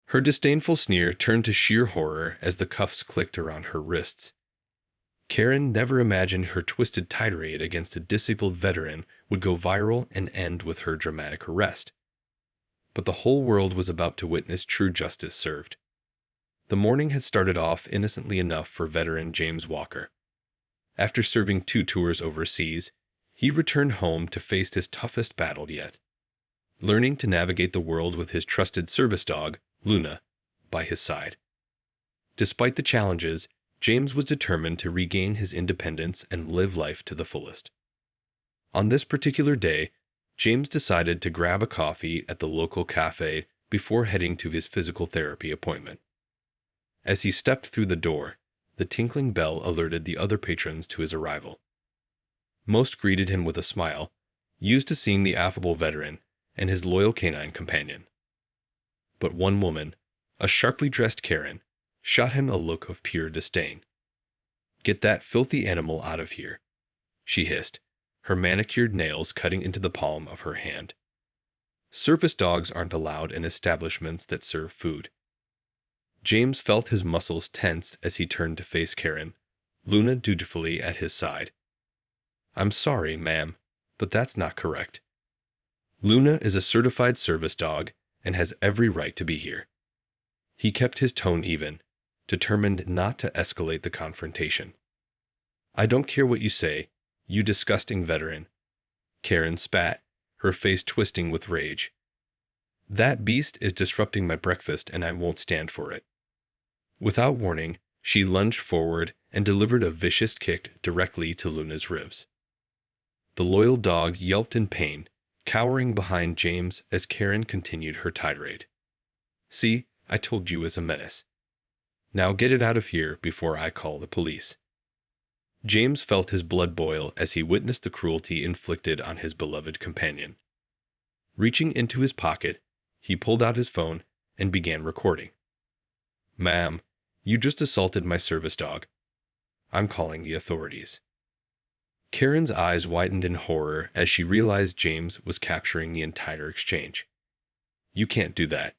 Her disdainful sneer turned to sheer horror as the cuffs clicked around her wrists. Karen never imagined her twisted tirade against a disabled veteran would go viral and end with her dramatic arrest. But the whole world was about to witness true justice served. The morning had started off innocently enough for veteran James Walker. After serving 2 tours overseas, he returned home to face his toughest battle yet, learning to navigate the world with his trusted service dog, Luna, by his side. Despite the challenges, James was determined to regain his independence and live life to the fullest. On this particular day, James decided to grab a coffee at the local cafe before heading to his physical therapy appointment. As he stepped through the door, the tinkling bell alerted the other patrons to his arrival. Most greeted him with a smile, used to seeing the affable veteran and his loyal canine companion. But one woman, a sharply dressed Karen, shot him a look of pure disdain. "Get that filthy animal out of here," she hissed, her manicured nails cutting into the palm of her hand. Service dogs aren't allowed in establishments that serve food. James felt his muscles tense as he turned to face Karen, Luna dutifully at his side. "I'm sorry, ma'am, but that's not correct. Luna is a certified service dog and has every right to be here." He kept his tone even, determined not to escalate the confrontation. "I don't care what you say, you disgusting veteran," Karen spat, her face twisting with rage. "That beast is disrupting my breakfast and I won't stand for it." Without warning, she lunged forward and delivered a vicious kick directly to Luna's ribs. The loyal dog yelped in pain, cowering behind James as Karen continued her tirade. "See, I told you it was a menace. Now get it out of here before I call the police." James felt his blood boil as he witnessed the cruelty inflicted on his beloved companion. Reaching into his pocket, he pulled out his phone and began recording. "Ma'am, you just assaulted my service dog. I'm calling the authorities." Karen's eyes widened in horror as she realized James was capturing the entire exchange. "You can't do that.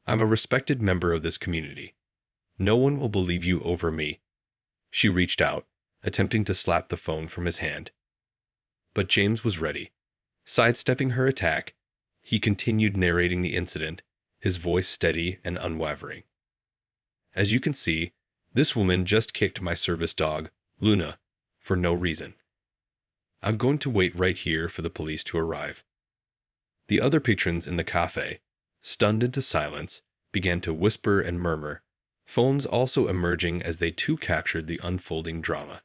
I'm a respected member of this community. No one will believe you over me." She reached out, attempting to slap the phone from his hand. But James was ready. Sidestepping her attack, he continued narrating the incident, his voice steady and unwavering. "As you can see, this woman just kicked my service dog, Luna, for no reason. I'm going to wait right here for the police to arrive." The other patrons in the cafe, stunned into silence, began to whisper and murmur, phones also emerging as they too captured the unfolding drama.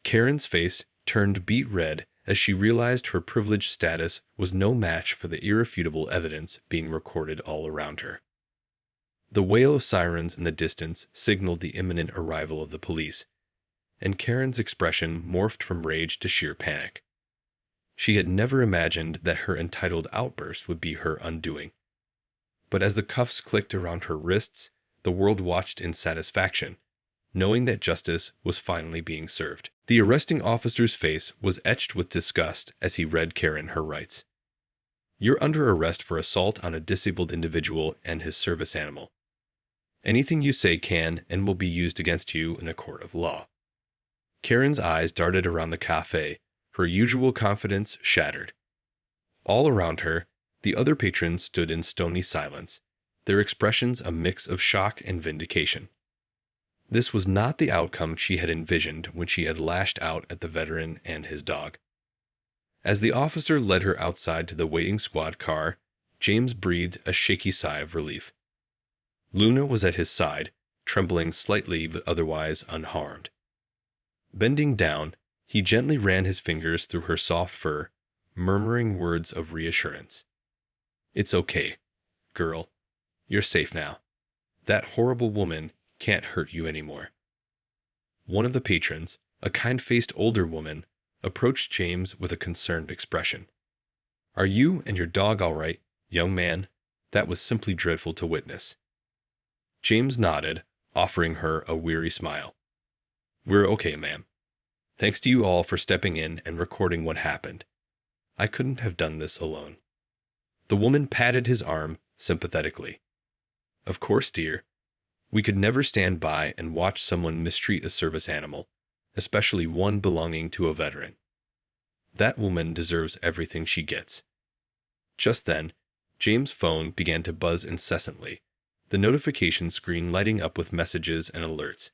Karen's face turned beet red as she realized her privileged status was no match for the irrefutable evidence being recorded all around her. The wail of sirens in the distance signaled the imminent arrival of the police, and Karen's expression morphed from rage to sheer panic. She had never imagined that her entitled outburst would be her undoing. But as the cuffs clicked around her wrists, the world watched in satisfaction, knowing that justice was finally being served. The arresting officer's face was etched with disgust as he read Karen her rights. "You're under arrest for assault on a disabled individual and his service animal. Anything you say can and will be used against you in a court of law." Karen's eyes darted around the cafe, her usual confidence shattered. All around her, the other patrons stood in stony silence, their expressions a mix of shock and vindication. This was not the outcome she had envisioned when she had lashed out at the veteran and his dog. As the officer led her outside to the waiting squad car, James breathed a shaky sigh of relief. Luna was at his side, trembling slightly but otherwise unharmed. Bending down, he gently ran his fingers through her soft fur, murmuring words of reassurance. "It's okay, girl. You're safe now. That horrible woman can't hurt you anymore." One of the patrons, a kind-faced older woman, approached James with a concerned expression. "Are you and your dog all right, young man? That was simply dreadful to witness." James nodded, offering her a weary smile. "We're okay, ma'am. Thanks to you all for stepping in and recording what happened. I couldn't have done this alone." The woman patted his arm sympathetically. Of course, dear. We could never stand by and watch someone mistreat a service animal, especially one belonging to a veteran. That woman deserves everything she gets. Just then, James' phone began to buzz incessantly, the notification screen lighting up with messages and alerts.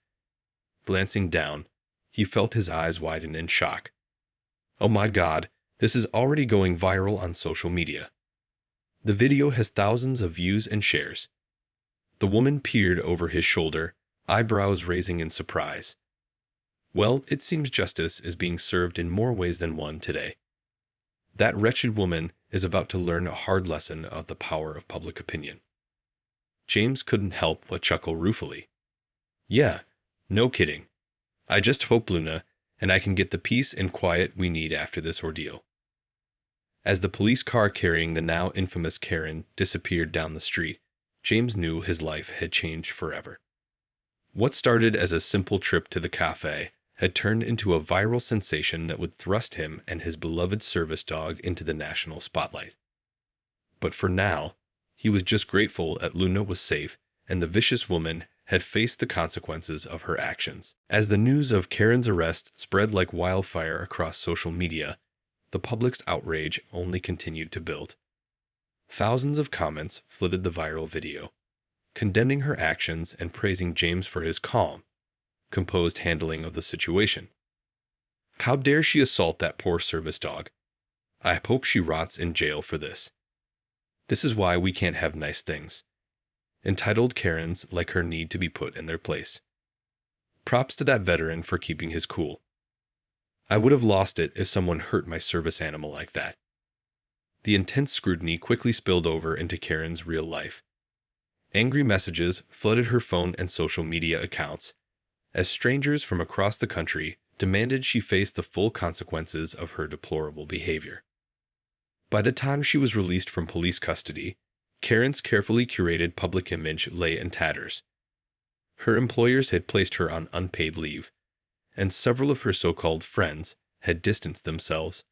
Glancing down, he felt his eyes widen in shock. Oh my God, this is already going viral on social media. The video has thousands of views and shares. The woman peered over his shoulder, eyebrows raising in surprise. Well, it seems justice is being served in more ways than one today. That wretched woman is about to learn a hard lesson of the power of public opinion. James couldn't help but chuckle ruefully. Yeah, no kidding. I just hope, Luna, and I can get the peace and quiet we need after this ordeal. As the police car carrying the now infamous Karen disappeared down the street, James knew his life had changed forever. What started as a simple trip to the cafe had turned into a viral sensation that would thrust him and his beloved service dog into the national spotlight. But for now, he was just grateful that Luna was safe and the vicious woman had faced the consequences of her actions. As the news of Karen's arrest spread like wildfire across social media, the public's outrage only continued to build. Thousands of comments flooded the viral video, condemning her actions and praising James for his calm, composed handling of the situation. How dare she assault that poor service dog? I hope she rots in jail for this. This is why we can't have nice things. Entitled Karens like her need to be put in their place. Props to that veteran for keeping his cool. I would have lost it if someone hurt my service animal like that. The intense scrutiny quickly spilled over into Karen's real life. Angry messages flooded her phone and social media accounts, as strangers from across the country demanded she face the full consequences of her deplorable behavior. By the time she was released from police custody, Karen's carefully curated public image lay in tatters. Her employers had placed her on unpaid leave, and several of her so-called friends had distanced themselves,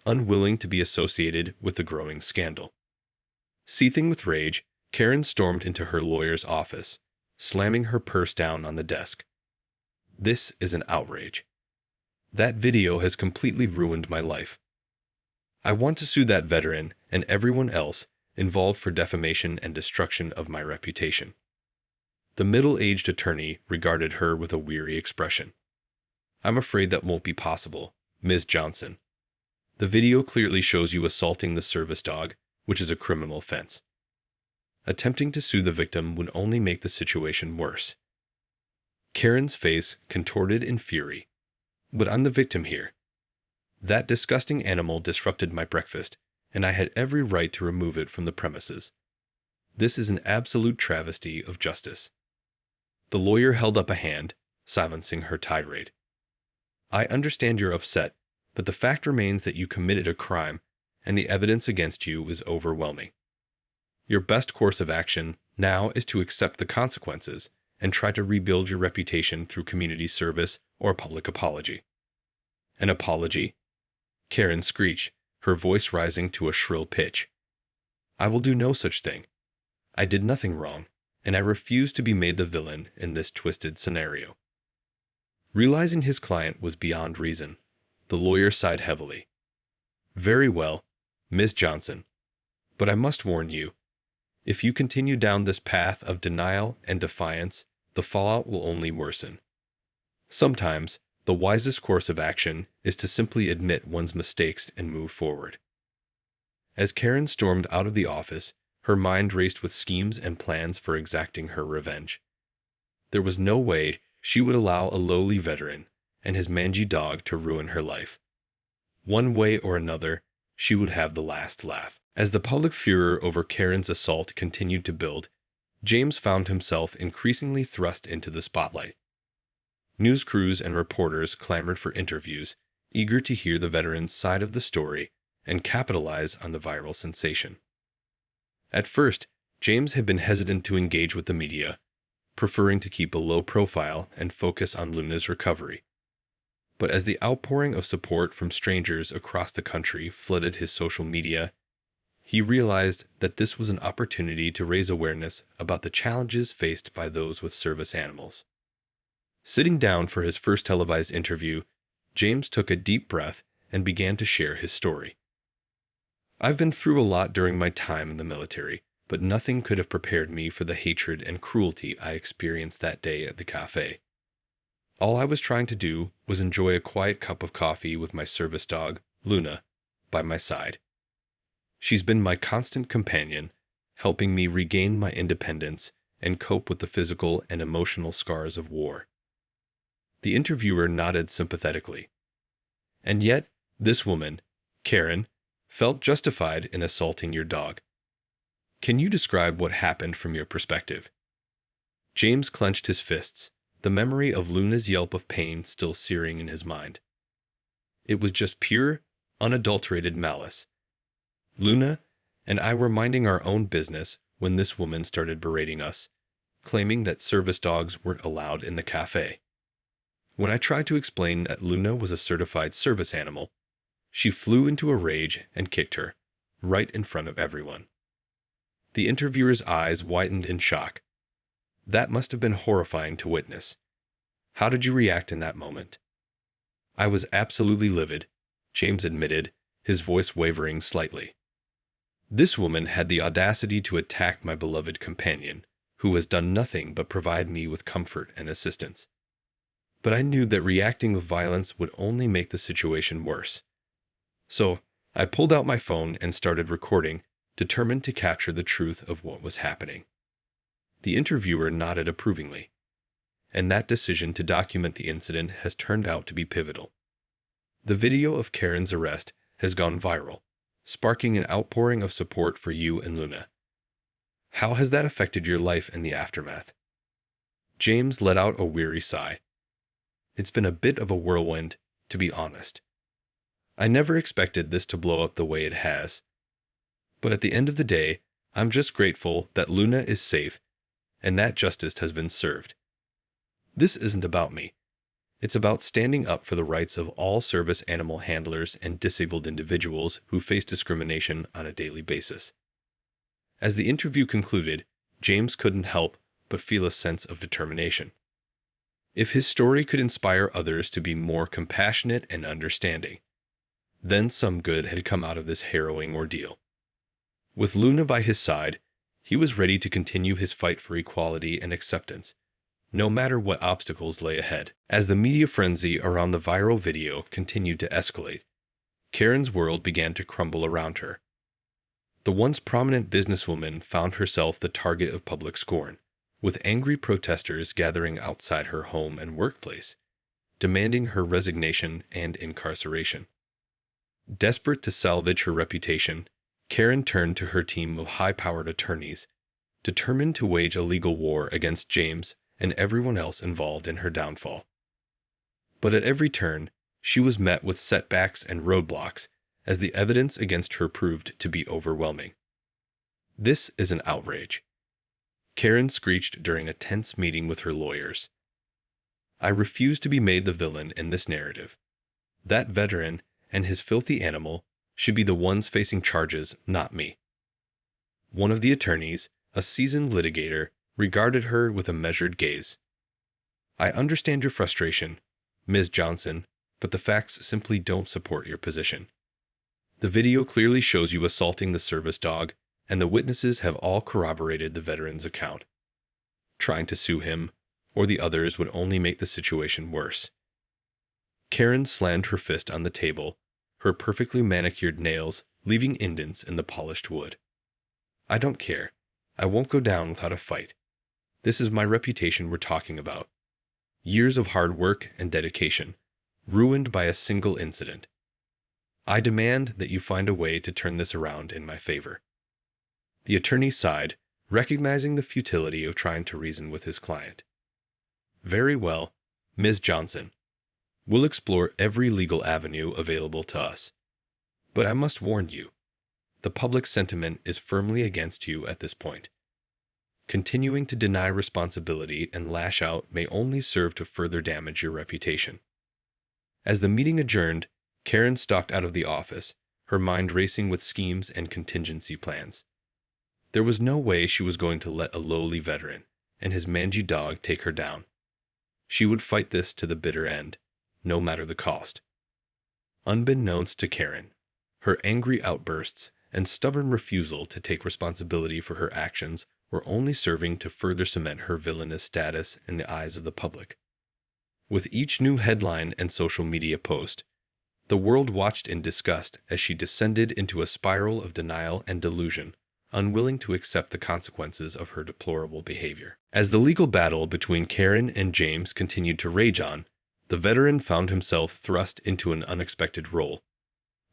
unwilling to be associated with the growing scandal. Seething with rage, Karen stormed into her lawyer's office, slamming her purse down on the desk. This is an outrage. That video has completely ruined my life. I want to sue that veteran and everyone else involved for defamation and destruction of my reputation. The middle-aged attorney regarded her with a weary expression. I'm afraid that won't be possible, Ms. Johnson. The video clearly shows you assaulting the service dog, which is a criminal offense. Attempting to sue the victim would only make the situation worse. Karen's face contorted in fury. But I'm the victim here. That disgusting animal disrupted my breakfast, and I had every right to remove it from the premises. This is an absolute travesty of justice. The lawyer held up a hand, silencing her tirade. I understand you're upset, but the fact remains that you committed a crime, and the evidence against you is overwhelming. Your best course of action now is to accept the consequences and try to rebuild your reputation through community service or public apology. An apology? Karen screeched, her voice rising to a shrill pitch. I will do no such thing. I did nothing wrong, and I refuse to be made the villain in this twisted scenario. Realizing his client was beyond reason, the lawyer sighed heavily. Very well, Miss Johnson, but I must warn you, if you continue down this path of denial and defiance, the fallout will only worsen. Sometimes, the wisest course of action is to simply admit one's mistakes and move forward. As Karen stormed out of the office, her mind raced with schemes and plans for exacting her revenge. There was no way she would allow a lowly veteran and his mangy dog to ruin her life. One way or another, she would have the last laugh. As the public furor over Karen's assault continued to build, James found himself increasingly thrust into the spotlight. News crews and reporters clamored for interviews, eager to hear the veteran's side of the story and capitalize on the viral sensation. At first, James had been hesitant to engage with the media, preferring to keep a low profile and focus on Luna's recovery. But as the outpouring of support from strangers across the country flooded his social media, He realized that this was an opportunity to raise awareness about the challenges faced by those with service animals. Sitting down for his first televised interview, James took a deep breath and began to share his story. "I've been through a lot during my time in the military, but nothing could have prepared me for the hatred and cruelty I experienced that day at the cafe. All I was trying to do was enjoy a quiet cup of coffee with my service dog, Luna, by my side. She's been my constant companion, helping me regain my independence and cope with the physical and emotional scars of war." The interviewer nodded sympathetically. "And yet, this woman, Karen, felt justified in assaulting your dog. Can you describe what happened from your perspective?" James clenched his fists, the memory of Luna's yelp of pain still searing in his mind. It was just pure, unadulterated malice. Luna and I were minding our own business when this woman started berating us, claiming that service dogs weren't allowed in the cafe. When I tried to explain that Luna was a certified service animal, she flew into a rage and kicked her, right in front of everyone. The interviewer's eyes widened in shock. That must have been horrifying to witness. How did you react in that moment? "I was absolutely livid," James admitted, his voice wavering slightly. "This woman had the audacity to attack my beloved companion, who has done nothing but provide me with comfort and assistance. But I knew that reacting with violence would only make the situation worse. So I pulled out my phone and started recording, determined to capture the truth of what was happening." The interviewer nodded approvingly. "And that decision to document the incident has turned out to be pivotal. The video of Karen's arrest has gone viral, sparking an outpouring of support for you and Luna. How has that affected your life in the aftermath?" James let out a weary sigh. "It's been a bit of a whirlwind, to be honest. I never expected this to blow up the way it has. But at the end of the day, I'm just grateful that Luna is safe and that justice has been served. This isn't about me. It's about standing up for the rights of all service animal handlers and disabled individuals who face discrimination on a daily basis." As the interview concluded, James couldn't help but feel a sense of determination. If his story could inspire others to be more compassionate and understanding, then some good had come out of this harrowing ordeal. With Luna by his side, he was ready to continue his fight for equality and acceptance, no matter what obstacles lay ahead. As the media frenzy around the viral video continued to escalate, Karen's world began to crumble around her. The once prominent businesswoman found herself the target of public scorn, with angry protesters gathering outside her home and workplace, demanding her resignation and incarceration. Desperate to salvage her reputation, Karen turned to her team of high-powered attorneys, determined to wage a legal war against James and everyone else involved in her downfall. But at every turn, she was met with setbacks and roadblocks as the evidence against her proved to be overwhelming. "This is an outrage," Karen screeched during a tense meeting with her lawyers. "I refuse to be made the villain in this narrative. That veteran and his filthy animal should be the ones facing charges, not me." One of the attorneys, a seasoned litigator, regarded her with a measured gaze. "I understand your frustration, Ms. Johnson, but the facts simply don't support your position. The video clearly shows you assaulting the service dog, and the witnesses have all corroborated the veteran's account. Trying to sue him, or the others, would only make the situation worse." Karen slammed her fist on the table, her perfectly manicured nails leaving indents in the polished wood. "I don't care. I won't go down without a fight. This is my reputation we're talking about. Years of hard work and dedication, ruined by a single incident. I demand that you find a way to turn this around in my favor." The attorney sighed, recognizing the futility of trying to reason with his client. "Very well, Ms. Johnson. We'll explore every legal avenue available to us. But I must warn you, the public sentiment is firmly against you at this point. Continuing to deny responsibility and lash out may only serve to further damage your reputation." As the meeting adjourned, Karen stalked out of the office, her mind racing with schemes and contingency plans. There was no way she was going to let a lowly veteran and his mangy dog take her down. She would fight this to the bitter end, no matter the cost. Unbeknownst to Karen, her angry outbursts and stubborn refusal to take responsibility for her actions were only serving to further cement her villainous status in the eyes of the public. With each new headline and social media post, the world watched in disgust as she descended into a spiral of denial and delusion, unwilling to accept the consequences of her deplorable behavior. As the legal battle between Karen and James continued to rage on, the veteran found himself thrust into an unexpected role,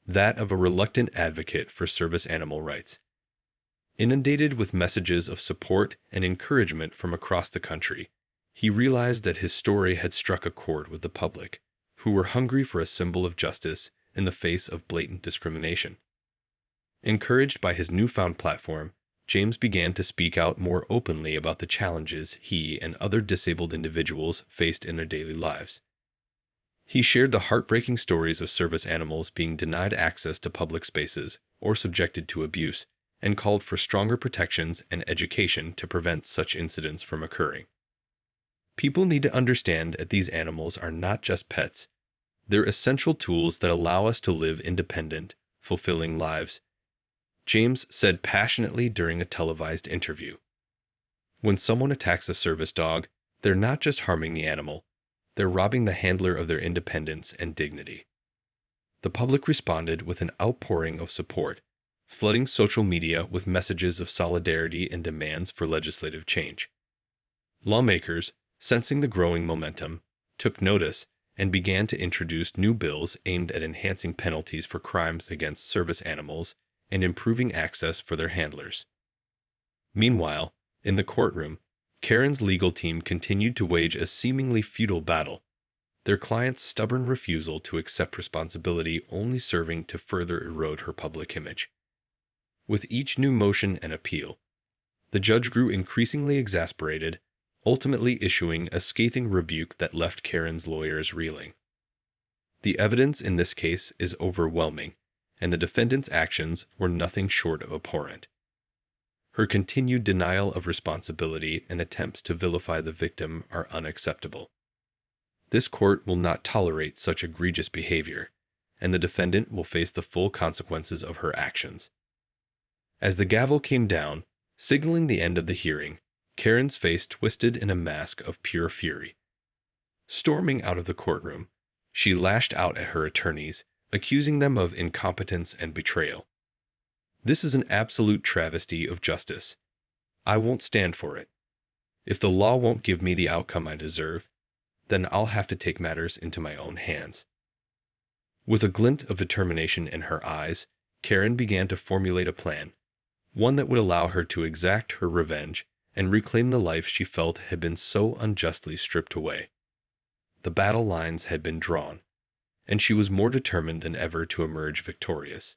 that of a reluctant advocate for service animal rights. Inundated with messages of support and encouragement from across the country, he realized that his story had struck a chord with the public, who were hungry for a symbol of justice in the face of blatant discrimination. Encouraged by his newfound platform, James began to speak out more openly about the challenges he and other disabled individuals faced in their daily lives. He shared the heartbreaking stories of service animals being denied access to public spaces or subjected to abuse, and called for stronger protections and education to prevent such incidents from occurring. People need to understand that these animals are not just pets. They're essential tools that allow us to live independent, fulfilling lives, James said passionately during a televised interview. When someone attacks a service dog, they're not just harming the animal, they're robbing the handler of their independence and dignity. The public responded with an outpouring of support, flooding social media with messages of solidarity and demands for legislative change. Lawmakers, sensing the growing momentum, took notice and began to introduce new bills aimed at enhancing penalties for crimes against service animals and improving access for their handlers. Meanwhile, in the courtroom, Karen's legal team continued to wage a seemingly futile battle, their client's stubborn refusal to accept responsibility only serving to further erode her public image. With each new motion and appeal, the judge grew increasingly exasperated, ultimately issuing a scathing rebuke that left Karen's lawyers reeling. The evidence in this case is overwhelming, and the defendant's actions were nothing short of abhorrent. Her continued denial of responsibility and attempts to vilify the victim are unacceptable. This court will not tolerate such egregious behavior, and the defendant will face the full consequences of her actions. As the gavel came down, signaling the end of the hearing, Karen's face twisted in a mask of pure fury. Storming out of the courtroom, she lashed out at her attorneys, accusing them of incompetence and betrayal. "This is an absolute travesty of justice. I won't stand for it. If the law won't give me the outcome I deserve, then I'll have to take matters into my own hands." With a glint of determination in her eyes, Karen began to formulate a plan, one that would allow her to exact her revenge and reclaim the life she felt had been so unjustly stripped away. The battle lines had been drawn, and she was more determined than ever to emerge victorious,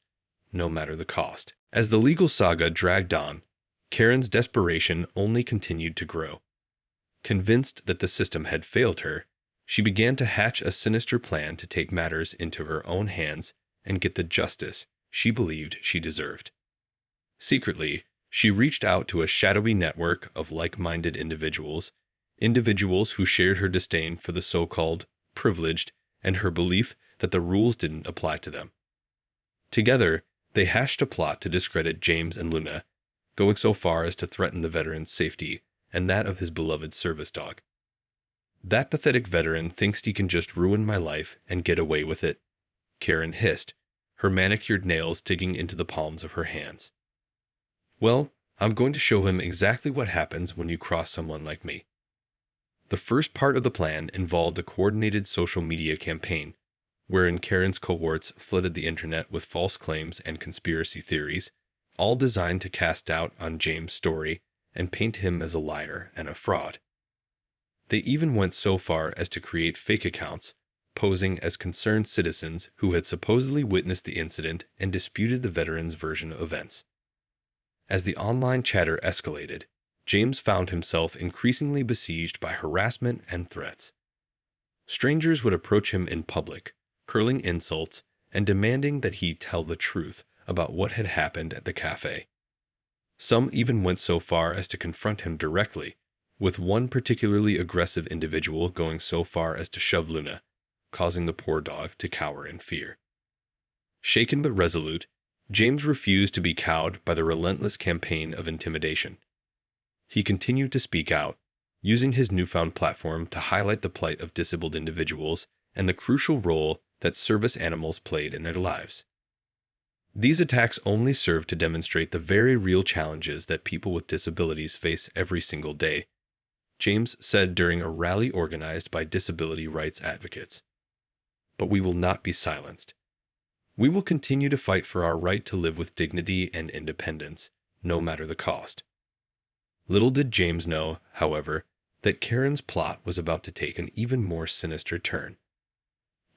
no matter the cost. As the legal saga dragged on, Karen's desperation only continued to grow. Convinced that the system had failed her, she began to hatch a sinister plan to take matters into her own hands and get the justice she believed she deserved. Secretly, she reached out to a shadowy network of like-minded individuals who shared her disdain for the so-called privileged and her belief that the rules didn't apply to them. Together, they hatched a plot to discredit James and Luna, going so far as to threaten the veteran's safety and that of his beloved service dog. "That pathetic veteran thinks he can just ruin my life and get away with it," Karen hissed, her manicured nails digging into the palms of her hands. "Well, I'm going to show him exactly what happens when you cross someone like me." The first part of the plan involved a coordinated social media campaign, wherein Karen's cohorts flooded the internet with false claims and conspiracy theories, all designed to cast doubt on James' story and paint him as a liar and a fraud. They even went so far as to create fake accounts, posing as concerned citizens who had supposedly witnessed the incident and disputed the veteran's version of events. As the online chatter escalated, James found himself increasingly besieged by harassment and threats. Strangers would approach him in public, hurling insults and demanding that he tell the truth about what had happened at the cafe. Some even went so far as to confront him directly, with one particularly aggressive individual going so far as to shove Luna, causing the poor dog to cower in fear. Shaken but resolute, James refused to be cowed by the relentless campaign of intimidation. He continued to speak out, using his newfound platform to highlight the plight of disabled individuals and the crucial role that service animals played in their lives. These attacks only served to demonstrate the very real challenges that people with disabilities face every single day, James said during a rally organized by disability rights advocates. But we will not be silenced. We will continue to fight for our right to live with dignity and independence, no matter the cost. Little did James know, however, that Karen's plot was about to take an even more sinister turn.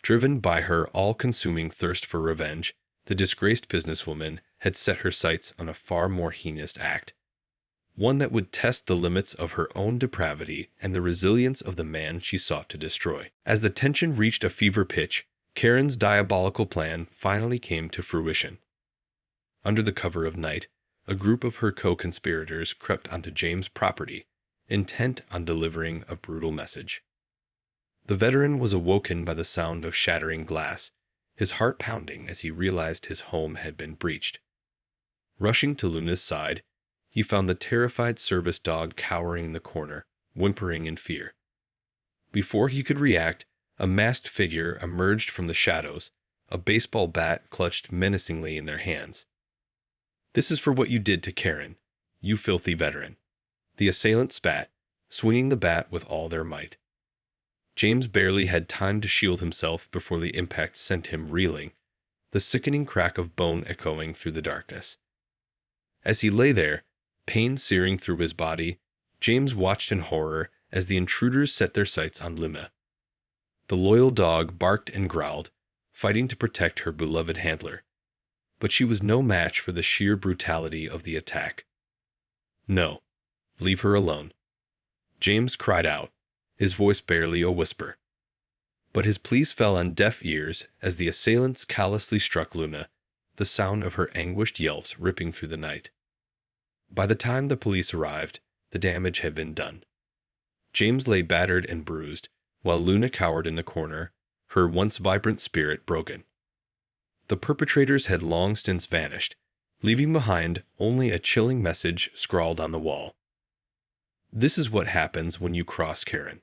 Driven by her all-consuming thirst for revenge, the disgraced businesswoman had set her sights on a far more heinous act, one that would test the limits of her own depravity and the resilience of the man she sought to destroy. As the tension reached a fever pitch, Karen's diabolical plan finally came to fruition. Under the cover of night, a group of her co-conspirators crept onto James' property, intent on delivering a brutal message. The veteran was awoken by the sound of shattering glass, his heart pounding as he realized his home had been breached. Rushing to Luna's side, he found the terrified service dog cowering in the corner, whimpering in fear. Before he could react, a masked figure emerged from the shadows, a baseball bat clutched menacingly in their hands. "This is for what you did to Karen, you filthy veteran," the assailant spat, swinging the bat with all their might. James barely had time to shield himself before the impact sent him reeling, the sickening crack of bone echoing through the darkness. As he lay there, pain searing through his body, James watched in horror as the intruders set their sights on Luna. The loyal dog barked and growled, fighting to protect her beloved handler, but she was no match for the sheer brutality of the attack. "No, leave her alone," James cried out, his voice barely a whisper. But his pleas fell on deaf ears as the assailants callously struck Luna, the sound of her anguished yelps ripping through the night. By the time the police arrived, the damage had been done. James lay battered and bruised, while Luna cowered in the corner, her once vibrant spirit broken. The perpetrators had long since vanished, leaving behind only a chilling message scrawled on the wall. "This is what happens when you cross Karen."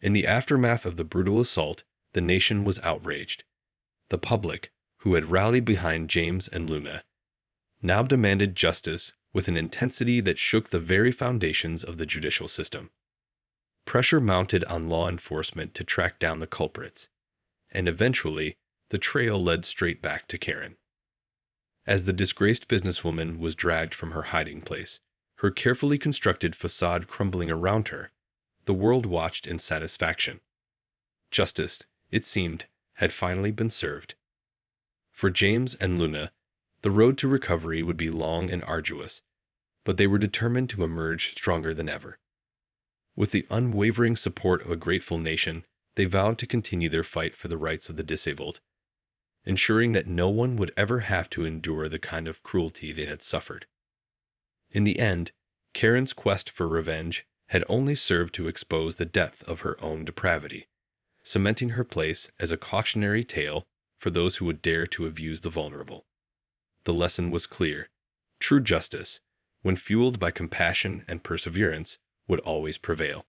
In the aftermath of the brutal assault, the nation was outraged. The public, who had rallied behind James and Luna, now demanded justice with an intensity that shook the very foundations of the judicial system. Pressure mounted on law enforcement to track down the culprits, and eventually, the trail led straight back to Karen. As the disgraced businesswoman was dragged from her hiding place, her carefully constructed facade crumbling around her, the world watched in satisfaction. Justice, it seemed, had finally been served. For James and Luna, the road to recovery would be long and arduous, but they were determined to emerge stronger than ever. With the unwavering support of a grateful nation, they vowed to continue their fight for the rights of the disabled, ensuring that no one would ever have to endure the kind of cruelty they had suffered. In the end, Karen's quest for revenge had only served to expose the depth of her own depravity, cementing her place as a cautionary tale for those who would dare to abuse the vulnerable. The lesson was clear. True justice, when fueled by compassion and perseverance, would always prevail.